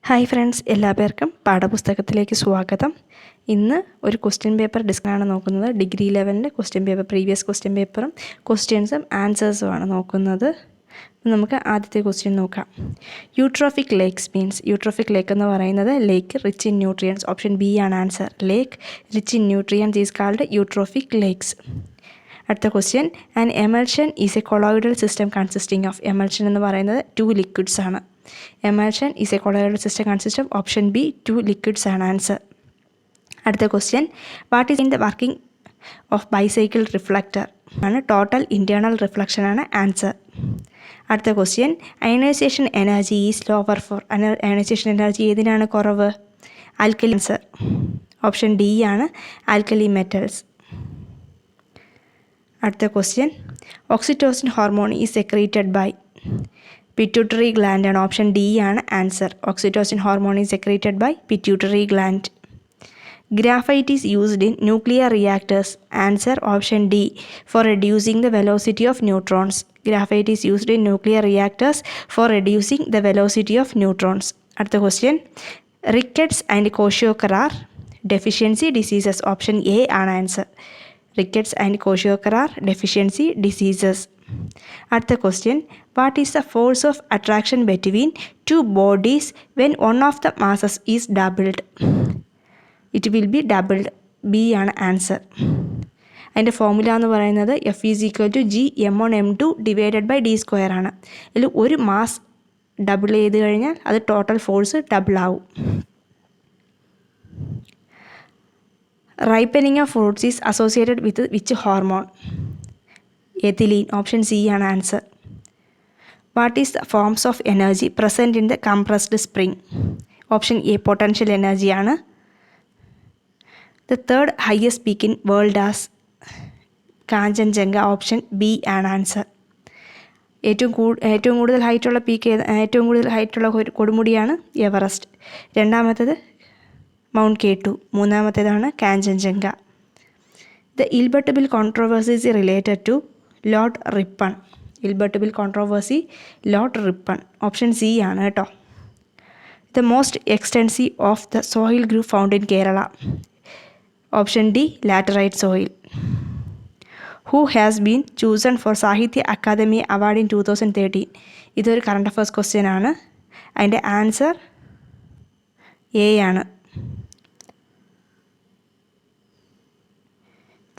Hi friends, എല്ലാവർക്കും പാഠപുസ്തകത്തിലേക്ക് സ്വാഗതം. ഇന്ന് ഒരു ക്വസ്റ്റ്യൻ പേപ്പർ ഡിസ്കഷനാണ് നോക്കുന്നത്. ഡിഗ്രി ലെവലിൻ്റെ ക്വസ്റ്റ്യൻ പേപ്പർ, പ്രീവിയസ് ക്വസ്റ്റ്യൻ പേപ്പറും ക്വസ്റ്റ്യൻസും ആൻസേഴ്സുമാണ് നോക്കുന്നത്. നമുക്ക് ആദ്യത്തെ ക്വസ്റ്റ്യൻ നോക്കാം. യൂട്രോഫിക് ലേക്സ് മീൻസ്, യൂട്രോഫിക് ലേക്ക് എന്ന് പറയുന്നത് lake rich in nutrients. Option B ആണ് answer. Lake rich in nutrients is called eutrophic lakes. അടുത്ത question, an emulsion is a colloidal system consisting of. Emulsion എന്ന് പറയുന്നത് 2 ലിക്വിഡ്സ് ആണ്. Emulsion is a colloidal system consisting of option B 2 liquids and answer. അടുത്ത question, what is in the working of bicycle reflector ആണ്. Total internal reflection ആണ് answer. അടുത്ത question, ionisation energy is lower for. Ionisation energy ഏതിനാണ് കുറവ്? Alkali. Answer option D ആണ്, alkali metals. അടുത്ത question, oxytocin hormone is secreted by. Pituitary gland ആണ്. Option D ആണ് answer. Oxytocin hormone is secreted by pituitary gland. Graphite is used in nuclear reactors. Answer option D, for reducing the velocity of neutrons. Graphite is used in nuclear reactors for reducing the velocity of neutrons. അടുത്ത question, rickets and kwashiorkor deficiency diseases. Option A ആണ് answer. Rickets and kwashiorkor deficiency diseases. അടുത്ത question, what is the force of attraction between 2 bodies when one of the masses is doubled? It will be doubled. B ആണ് answer. അതിൻ്റെ formula എന്ന് പറയുന്നത് F is equal to G(m1m2) divided by d² ആണ്. ഇതിൽ ഒരു mass double ചെയ്ത് കഴിഞ്ഞാൽ അത് ടോട്ടൽ ഫോഴ്സ് ഡബിൾ ആവും. Ripening of fruits is associated with which hormone? Ethylene. Option C ആണ് answer. What is the forms of energy present in the compressed spring? Option A potential energy ആണ്. The third highest peak in world as Kanchenjunga. Option B ആണ് answer. ഏറ്റവും കൂടുതൽ ഹൈറ്റുള്ള peak ഏറ്റവും കൂടുതൽ ഹൈറ്റുള്ള കൊടുമുടിയാണ് എവറസ്റ്റ്. രണ്ടാമത്തേത് മൗണ്ട് K2. മൂന്നാമത്തേതാണ് Kanchenjunga. The Ilbert Bill controversy is related to Lord Ripon. Ilbert Bill controversy Lord Ripon. Option C ആണ് കേട്ടോ. The most extensive of the soil group found in Kerala. Option D, laterite soil. Who has been chosen for Sahitya Akademi award in 2013? ഇതൊരു current affairs question ആണ്. അതിൻ്റെ answer A ആണ്,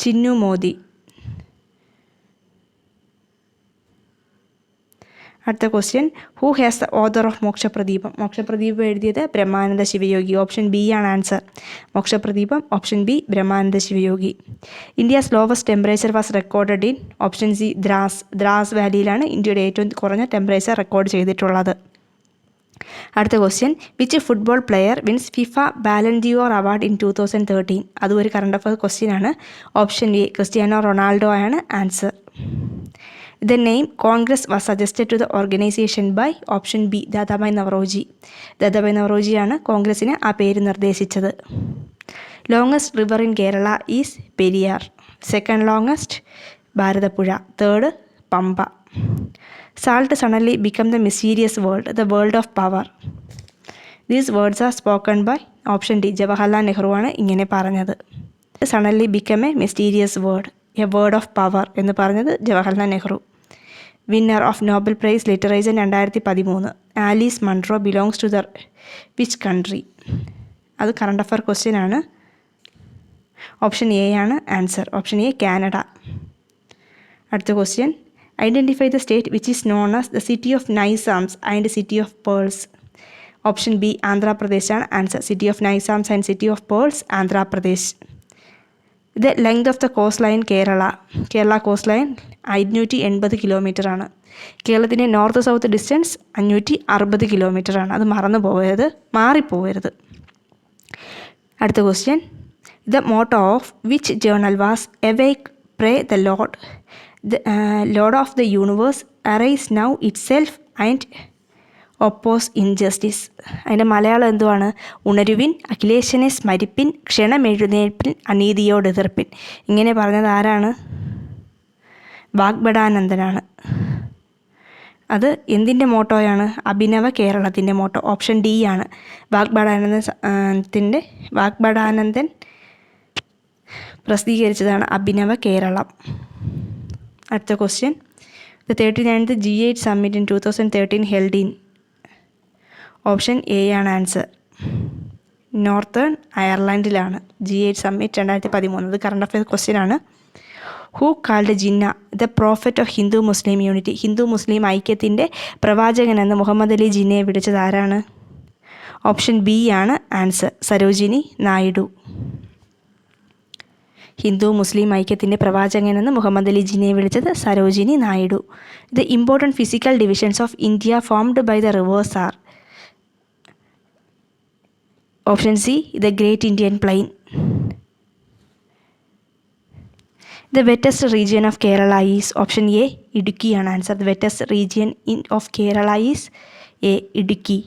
ചിന്നു മോദി. അടുത്ത question, who has the author of Mokshapradeepam? Mokshapradeepam എഴുതിയത് Brahmananda Sivayogi. Option B ആണ് answer. Mokshapradeepam option B, Brahmananda Sivayogi. India's lowest temperature was recorded in? Option C, Drass. Drass വാലിയിലാണ് ഇന്ത്യയുടെ ഏറ്റവും കുറഞ്ഞ ടെമ്പറേച്ചർ റെക്കോർഡ് ചെയ്തിട്ടുള്ളത്. അടുത്ത question, which football player wins FIFA Ballon d'Or award in 2013? അതും ഒരു കറണ്ട് അഫയർ ക്വസ്റ്റ്യൻ ആണ്. ഓപ്ഷൻ എ, ക്രിസ്ത്യാനോ റൊണാൾഡോ ആണ് answer. The name Congress was suggested to the organisation by? Option B, Dadabhai Naoroji. Dadabhai നവറോജിയാണ് കോൺഗ്രസിന് ആ പേര് നിർദ്ദേശിച്ചത്. Longest river in Kerala is Periyar. Second longest Bharathapuzha. Third Pamba. Salt suddenly become the mysterious world, the world of power. These words are spoken by? Option D, Jawaharlal Nehru ആണ് ഇങ്ങനെ പറഞ്ഞത്. Suddenly become A mysterious word, A word of power എന്ന് പറഞ്ഞത് Jawaharlal Nehru. Winner of Nobel prize literature 2013. Alice Munro belongs to the which country? അത് current affair question ആണ്. Option A ആണ് answer. Option A, Canada. അടുത്ത question, identify the state which is known as the city of നൈസാംസ് and city of pearls. Option B, Andhra Pradesh ആണ് answer. City of നൈസാംസ് and city of pearls, Andhra Pradesh. The length of the cost line Kerala. Kerala cost line 580 kilometre ആണ്. കേരളത്തിൻ്റെ north south distance 560 kilometre ആണ്. അത് മാറിപ്പോകരുത്. അടുത്ത question, the motto of which journal was awake pray the Lord? The Lord of the universe, arise now itself and oppose injustice. അതിൻ്റെ മലയാളം എന്തുവാണ്? ഉണരുവിൻ, അഖിലേശനെ സ്മരിപ്പിൻ, ക്ഷണമെഴുന്നേൽപ്പിൻ, അനീതിയോട് എതിർപ്പിൻ. ഇങ്ങനെ പറഞ്ഞത് ആരാണ്? വാഗ്ഭടാനന്ദനാണ്. അത് എന്തിൻ്റെ മോട്ടോയാണ്? അഭിനവ കേരളത്തിൻ്റെ മോട്ടോ. ഓപ്ഷൻ ഡി ആണ്. വാഗ്ഭടാനന്ദൻ പ്രസിദ്ധീകരിച്ചതാണ് അഭിനവ കേരളം. അടുത്ത question. The 39th G8 Summit in 2013 held in. Option A ആണ് ആൻസർ. നോർത്തേൺ അയർലൻഡിലാണ് G8 Summit 2013. അത് കറണ്ട് അഫെയർ ക്വസ്റ്റ്യൻ ആണ്. Who called Jinnah the prophet of Hindu Muslim unity? ഹിന്ദു മുസ്ലിം ഐക്യത്തിൻ്റെ പ്രവാചകനെന്ന് മുഹമ്മദ് അലി ജിന്നയെ വിളിച്ചത് ആരാണ്? ഓപ്ഷൻ ബി ആണ് ആൻസർ. സരോജിനി നായിഡു. ഹിന്ദു മുസ്ലിം ഐക്യത്തിൻ്റെ പ്രവാചകനെന്ന് മുഹമ്മദ് അലി ജിന്നയെ വിളിച്ചത് Sarojini Naidu. The important physical divisions of India formed by the reverse are? Option C the great Indian plain. The wettest region of Kerala is? Option A ഇടുക്കിയാണ് answer. The wettest region of Kerala is a Idukki.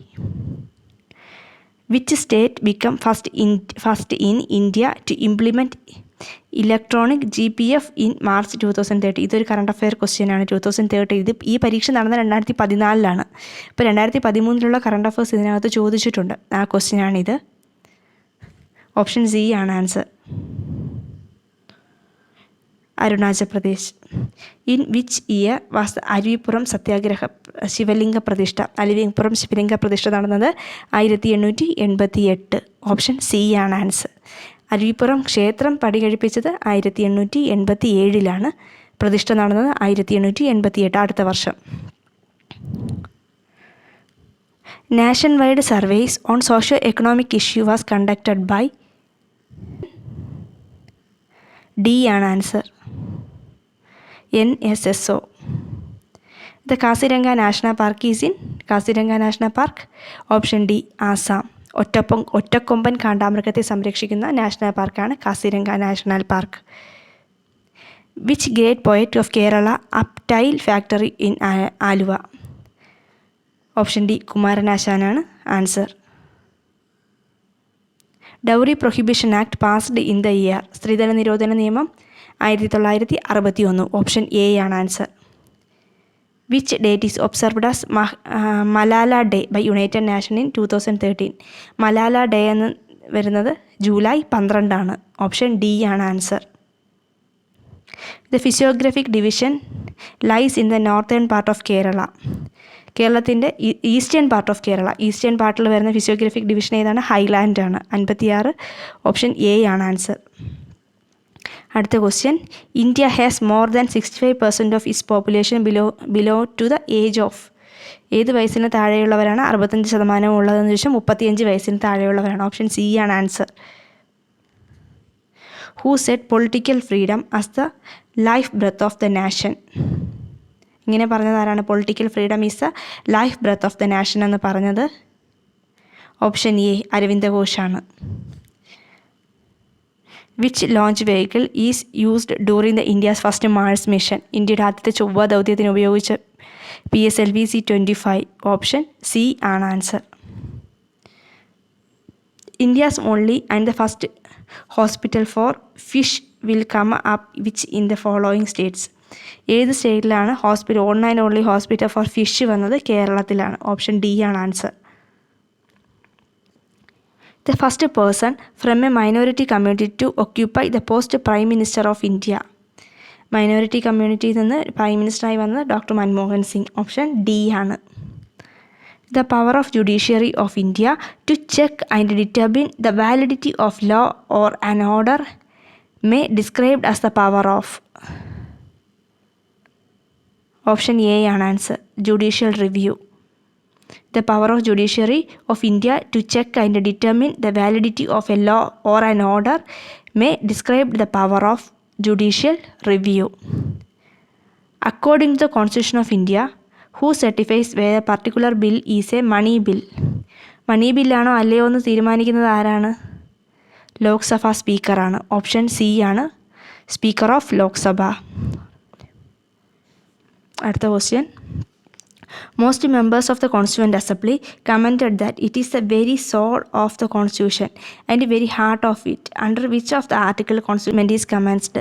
Which state become first in India to implement electronic GPF in March 2030? ഇതൊരു current affair ക്വസ്റ്റ്യനാണ്. 2030. ഈ പരീക്ഷ നടന്ന 2014. ഇപ്പോൾ 2013 current affairs ഇതിനകത്ത് ചോദിച്ചിട്ടുണ്ട്. ആ ക്വസ്റ്റ്യനാണിത്. ഓപ്ഷൻ സി ആണ് answer. Arunachal Pradesh. In which year was Aruvippuram satyagraha Shivalinga prathishta? Aruvippuram Shivalinga പ്രതിഷ്ഠ നടന്നത് 1888. ഓപ്ഷൻ സി ആണ് ആൻസർ. അരുവിപ്പുറം ക്ഷേത്രം പടികഴിപ്പിച്ചത് 1887. പ്രതിഷ്ഠ നടന്നത് 1888, അടുത്ത വർഷം. Nationwide surveys on socio economic issue was conducted by? D ആണ് answer. NSSO. The Kaziranga national park is in? Kaziranga national park? Option D Assam. ഒറ്റക്കൊമ്പൻ കാണ്ടാമൃഗത്തെ സംരക്ഷിക്കുന്ന നാഷണൽ പാർക്കാണ് Kaziranga national park. Which great poet of Kerala up tile factory in Aluva? Option D കുമാരനാശാനാണ് answer. Dowry prohibition act passed in the year? സ്ത്രീധന നിരോധന നിയമം 1961. Option A ആണ് answer. Which date is observed as Malala day by United Nation in 2013? Malala day എന്ന് വരുന്നത് July 12. Option D ആണ് answer. The physiographic division lies in the northern part of Kerala? കേരളത്തിൻ്റെ eastern part of Kerala. Eastern പാർട്ടിൽ വരുന്ന physiographic division ഏതാണ്? Highland ആണ്. 56. Option A ആണ് answer. അടുത്ത question. India has more than 65% of its population below to the age of? ഏത് വയസ്സിന് താഴെയുള്ളവരാണ് 65% ഉള്ളതെന്ന് ചോദിച്ചാൽ 35 വയസ്സിന് താഴെയുള്ളവരാണ്. ഓപ്ഷൻ സി ആണ് answer. Who set political freedom as the life breath of the nation? ഇങ്ങനെ പറഞ്ഞത് ആരാണ്? Political freedom is the life breath of the nation എന്ന് പറഞ്ഞത് ഓപ്ഷൻ എ അരവിന്ദ ഘോഷാണ്. Which launch vehicle is used during the India's first Mars mission? ഇന്ത്യയുടെ ആദ്യത്തെ ചൊവ്വ ദൗത്യത്തിന് ഉപയോഗിച്ച PSLV C-25? ഓപ്ഷൻ സി ആണ് answer. India's only and the first hospital for fish will come up which in the following states? ഏത് സ്റ്റേറ്റിലാണ് one and only hospital for fish വന്നത്? കേരളത്തിലാണ്. ഓപ്ഷൻ ഡി ആണ് answer. The first person from a minority community to occupy the post Prime Minister of India? Minority കമ്മ്യൂണിറ്റിയിൽ നിന്ന് prime മിനിസ്റ്ററായി വന്നത് doctor Manmohan Singh. Option D ആണ്. The power of judiciary of India to check and determine the validity of law or an order may described as the power of? Option A ആണ് answer. Judicial review. The power of judiciary of India to check and determine the validity of a law or an order may describe the power of judicial review. According to the Constitution of India, who certifies whether a particular bill is a money bill? മണി ബില്ലാണോ അല്ലയോ എന്ന് തീരുമാനിക്കുന്നത് ആരാണ്? Lok Sabha സ്പീക്കറാണ്. Option C ആണ്. Speaker of Lok Sabha. അടുത്ത question. Most members of the Constituent Assembly commented that it is the very soul of the Constitution and very heart of it. Under which of the article Constitution is commenced?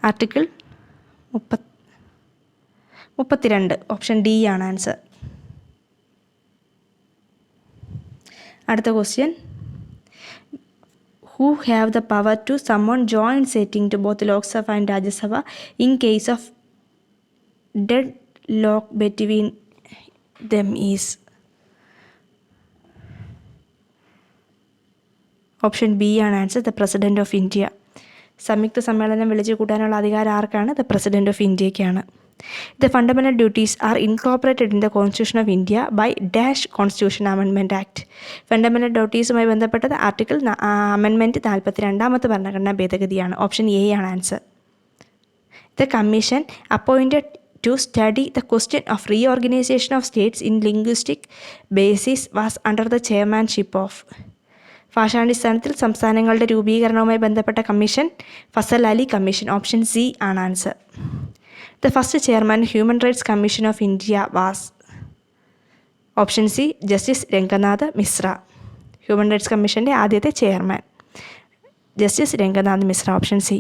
Article 32. Option D ആണ് answer. അടുത്ത question. Who have the power to summon joint sitting to both Lok Sabha and Rajya Sabha in case of deadlock between them is? Option B ആണ് answer. The President of India. സംയുക്ത സമ്മേളനം വിളിച്ചു കൂട്ടാനുള്ള അധികാരം ആർക്കാണ്? The President of ഇന്ത്യയ്ക്കാണ്. The fundamental duties are incorporated in the Constitution of India by dash Constitution Amendment Act. Fundamental ഡ്യൂട്ടീസുമായി ബന്ധപ്പെട്ടത് ആർട്ടിക്കിൾ അമെൻമെൻറ്റ് 42 ഭരണഘടനാ ഭേദഗതിയാണ്. ഓപ്ഷൻ എ ആണ് answer. The commission appointed to study the question of reorganization of states in linguistic basis was under the chairmanship of. ഭാഷാടിസ്ഥാനത്തിൽ സംസ്ഥാനങ്ങളുടെ രൂപീകരണവുമായി ബന്ധപ്പെട്ട commission Fazal Ali commission. Option C ആണ് answer. The first chairman Human Rights Commission of India was. Option C Justice Ranganath Mishra. Human rights കമ്മീഷൻ്റെ ആദ്യത്തെ chairman Justice Ranganath Mishra. Option C.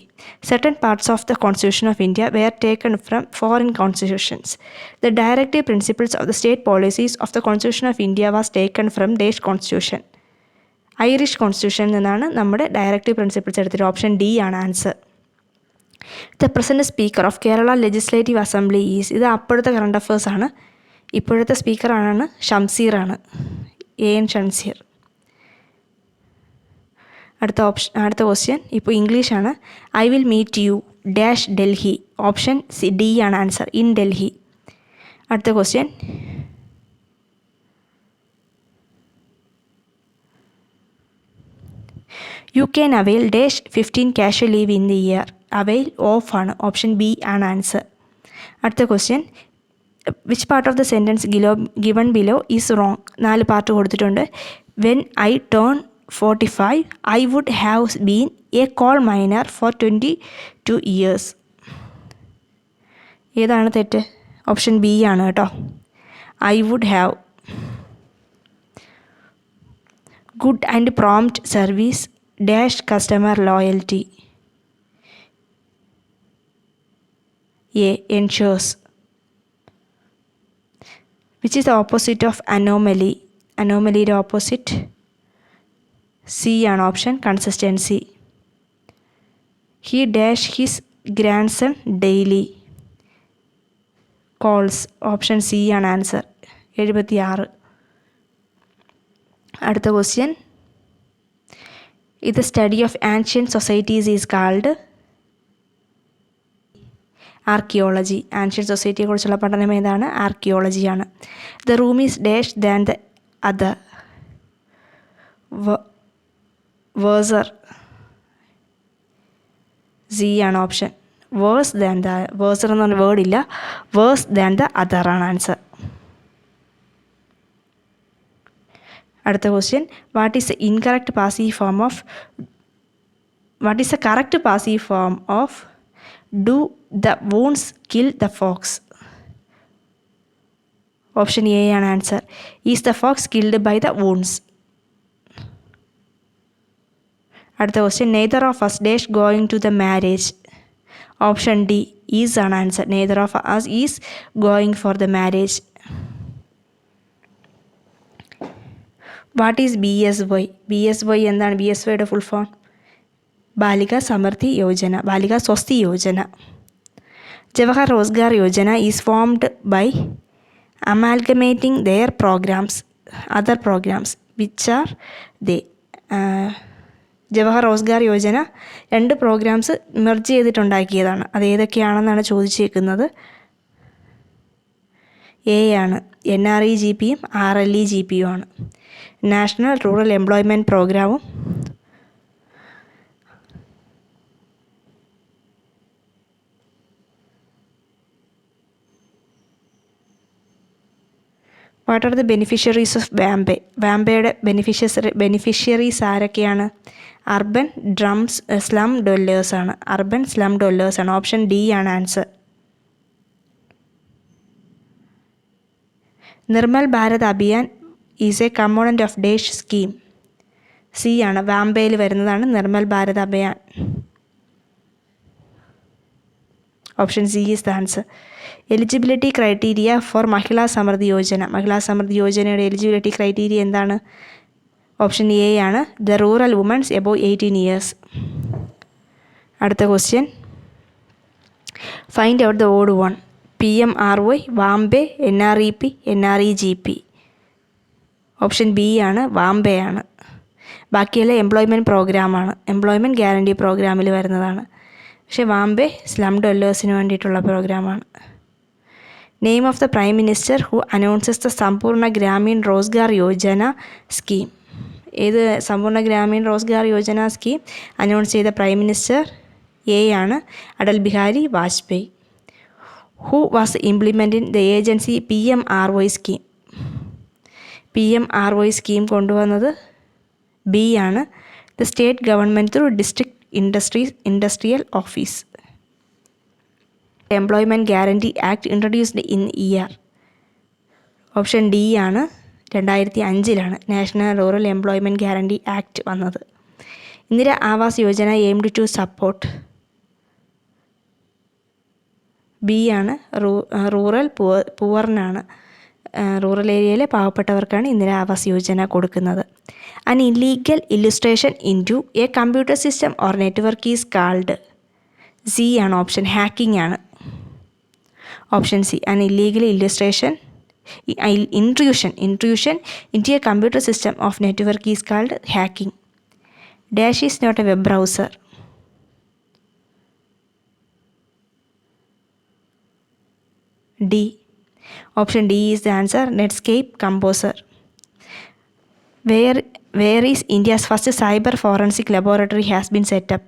Certain parts of the Constitution of India were taken from foreign constitutions. The directive principles of the state policies of the Constitution of India was taken from Danish Constitution. Irish കോൺസ്റ്റിറ്റ്യൂഷനിൽ നിന്നാണ് നമ്മുടെ directive principles എടുത്തിട്ട്. Option D ആണ് answer. The present speaker of Kerala legislative assembly is. ഇത് അപ്പോഴത്തെ current അഫേഴ്സാണ്. ഇപ്പോഴത്തെ സ്പീക്കറാണ് ഷംസീറാണ്. N Shamseer. അടുത്ത question ഇപ്പോൾ ഇംഗ്ലീഷാണ്. I will meet you dash Delhi. Option C D ആണ് ആൻസർ. ഇൻ ഡൽഹി. അടുത്ത question. You can avail dash 15 casual leave in the year. Avail of ആണ്. Option B ആണ് ആൻസർ. അടുത്ത question. Which part of the sentence given below is wrong. 4 part കൊടുത്തിട്ടുണ്ട്. When I turn 45 I would have been a coal miner for 22 years. ഏതാണ് തെറ്റ്? Option B ആണ് കേട്ടോ. I would have. Good and prompt service dash customer loyalty. A ensures. Which is the opposite of anomaly. അനോമലിയുടെ opposite C ആണ് option consistency. He dash his grandson daily calls. Option C ആണ് answer. 76. അടുത്ത question. ഇത് study of ancient societies is called. Archaeology. Ancient സൊസൈറ്റിയെക്കുറിച്ചുള്ള പഠനം ഏതാണ്? ആർക്കിയോളജിയാണ്. The room is dash than the other. Worser. C ആണ് option. Worse than the. Worser എന്ന് പറഞ്ഞ വേർഡില്ല. വേഴ്സ് ദാൻ ദ അതർ ആണ് ആൻസർ. അടുത്ത question. What is the incorrect passive form of. What is the correct passive form of do the hounds kill the fox. Option A ആണ് answer. Is the fox killed by the hounds. അടുത്ത question. Neither of us dash going to the marriage. Option D is ആണ് answer. Neither of us is going for the marriage. What is BSY. BSY എന്താണ്? BSYയുടെ full form ബാലിക സമൃദ്ധി Yojana. Balika Swasti Yojana. Jawahar Rozgar Yojana is formed by amalgamating their programmes other programmes which are they. Jawahar Rozgar Yojana 2 programmes merge ചെയ്തിട്ടുണ്ടാക്കിയതാണ്. അത് ഏതൊക്കെയാണെന്നാണ് ചോദിച്ചേക്കുന്നത്. A ആണ്. NREGPയും RLEGPയും ആണ്. നാഷണൽ റൂറൽ എംപ്ലോയ്മെൻറ്റ് പ്രോഗ്രാമും what are the beneficiaries of Vambay. വാംബെയുടെ ബെനിഫിഷ്യറീസ് ആരൊക്കെയാണ്? അർബൻ സ്ലം ഡ്വല്ലേഴ്സാണ്. അർബൻ സ്ലം ഡ്വല്ലേഴ്സാണ്. ഓപ്ഷൻ ഡി ആണ് answer. Nirmal Bharat Abhiyan is a component of dash scheme. C ആണ്. വാംബെയിൽ വരുന്നതാണ് Nirmal Bharat Abhiyan. Option C is the answer. Eligibility criteria for Mahila Samriddhi Yojana. Mahila Samriddhi Yojanയുടെ eligibility criteria എന്താണ്? ഓപ്ഷൻ എ ആണ്. The rural women's above 18 years. അടുത്ത question. Find out the odd one. PMRY, Vambay, NREP, NREGP. Option B ആണ്, വാംബെ ആണ്. ബാക്കിയെല്ലാം employment പ്രോഗ്രാമാണ്, employment guarantee പ്രോഗ്രാമിൽ വരുന്നതാണ്. പക്ഷേ വാംബെ സ്ലം ഡ്വെല്ലേഴ്സിന് വേണ്ടിയിട്ടുള്ള പ്രോഗ്രാമാണ്. Name of the prime minister who announces the സമ്പൂർണ്ണ ഗ്രാമീൺ റോസ്ഗാർ യോജന സ്കീം. ഏത് സമ്പൂർണ്ണ ഗ്രാമീൺ റോസ്ഗാർ യോജന സ്കീം അനൗൺസ് ചെയ്ത പ്രൈം മിനിസ്റ്റർ? എ ആണ്, Atal Bihari Vajpayee. Who was implementing the agency PMRY scheme. PMRY scheme കൊണ്ടുവന്നത് ബി ആണ്, the state government through district industrial office. Employment guarantee act introduced in year. Option D ആണ്, 2005 national rural employment guarantee act വന്നത്. Indira Awas Yojana aimed to support. B ആണ്, rural പുവറിനാണ്, rural ഏരിയയിലെ പാവപ്പെട്ടവർക്കാണ് ഇന്ദിര ആവാസ് യോജന കൊടുക്കുന്നത്. An illegal illustration into a computer system or network is called. C ആണ് option, hacking ആണ്. Option C, an illegal illustration intrusion into a computer system of network is called hacking. Dash is not a web browser. D. Option D is the answer, Netscape Composer. Where is India's first cyber forensic laboratory has been set up?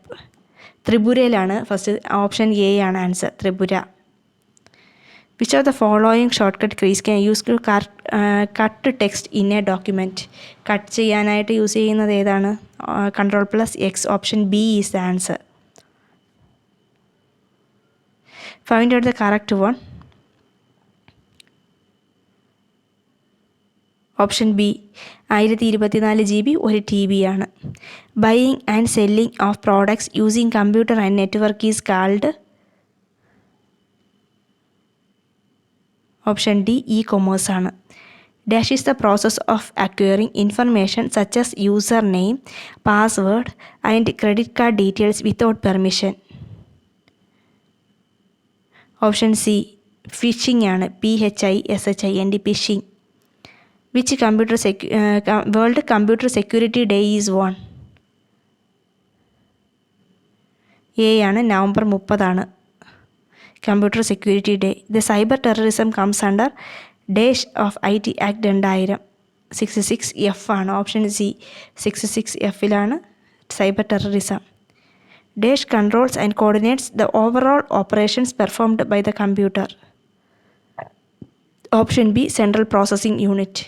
ത്രിപുരയിലാണ് first. Option A ആണ് answer, Tripura. Which of the following shortcut keys can use to cut text in a document? Cut ചെയ്യാനായിട്ട് use ചെയ്യുന്നത് ഏതാണ്? Ctrl+X. Option B is the answer. Find out the correct one. Option B, 1024 GB ഒരു TB ആണ്. Buying and selling of products using computer and network is called. Option D, e-commerce ആണ്. Dash is the process of acquiring information such as user name, password and credit card details without permission. Option C, phishing ആണ്, PHISHING, phishing. Which world computer security day is one? A ആണ്, November 30 computer security day. The cyber terrorism comes under dash of IT act 2000. 66F ആണ്. Option C, 66Fലാണ് cyber terrorism. Dash controls and coordinates the overall operations performed by the computer. Option B, central processing unit.